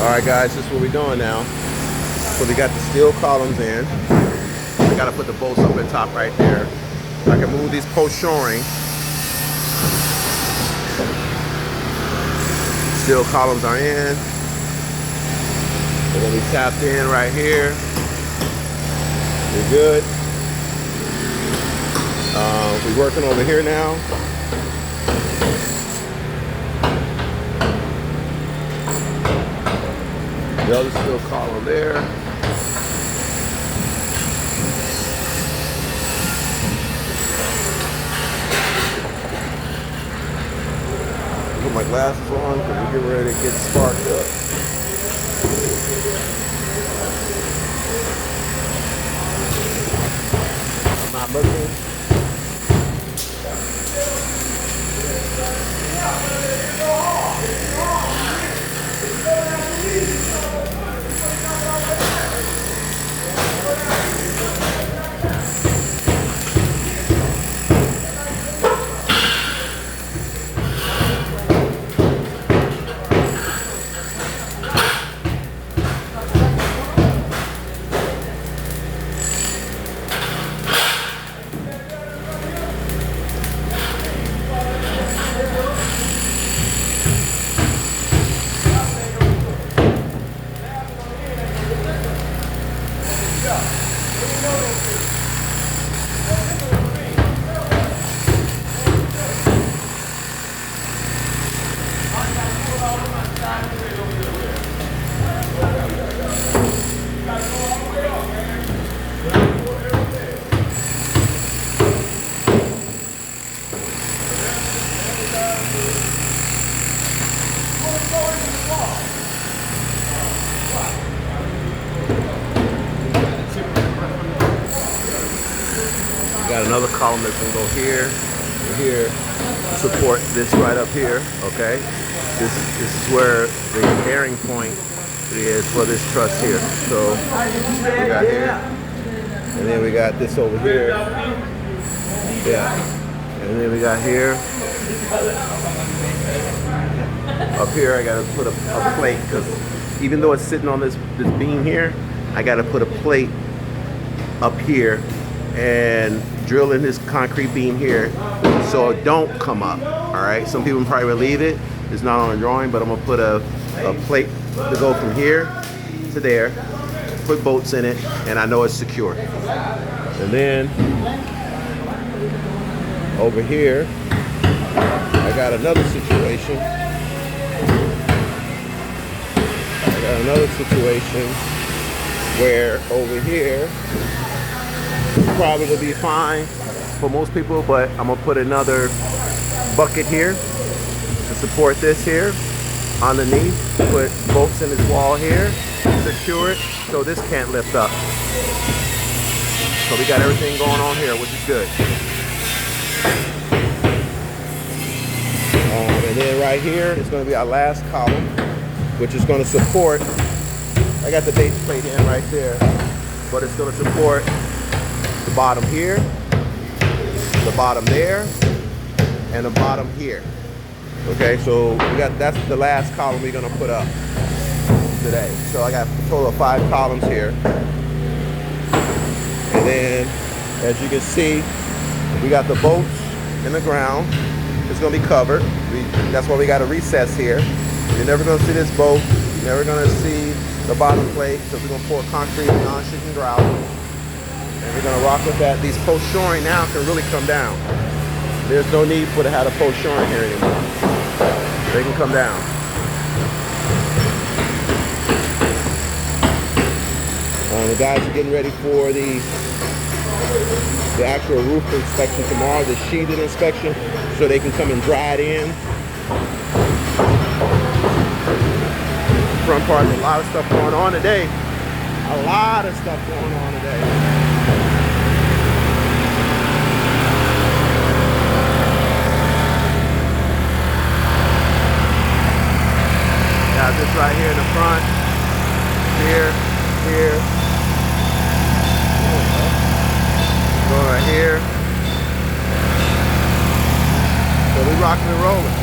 Alright guys, this is what we're doing now. So we got the steel columns in. I gotta put the bolts up at top right there. I can move these post shoring. Steel columns are in. They're gonna be tapped in right here. We're good. We're working over here now. The other steel column there. Put my glasses on because we're getting ready to get sparked up. I'm not looking. Got another column that's gonna go here and here to support this right up here. Okay, this is where the bearing point is for this truss here. So we got here, and then we got this over here. Yeah, and then we got here. Up here, I gotta put a plate because even though it's sitting on this beam here, I gotta put a plate up here and drill in this concrete beam here so it don't come up. All right, some people probably will leave it, it's not on the drawing, but I'm gonna put a plate to go from here to there, put bolts in it, and I know it's secure. And then over here I got another situation. Where over here probably will be fine for most people, but I'm gonna put another bucket here to support this here underneath, put bolts in this wall here, secure it so this can't lift up. So we got everything going on here, which is good. And then right here is going to be our last column, which is going to support, I got the base plate in right there, but it's going to support the bottom here, the bottom there, and the bottom here. Okay, so that's the last column we're gonna put up today. So I got a total of 5 columns here. And then, as you can see, we got the bolts in the ground. It's gonna be covered. That's why we got a recess here. You're never gonna see this bolt. You're never gonna see the bottom plate, so we're gonna pour concrete non-shooting grout. And we're gonna rock with that. These post shoring now can really come down. There's no need for to have a post shoring here anymore. They can come down. The guys are getting ready for the actual roof inspection tomorrow, the sheeted inspection, so they can come and dry it in. Front part, a lot of stuff going on today. A lot of stuff going on today. Got this right here in the front, here, going right here. So we rocking and rolling.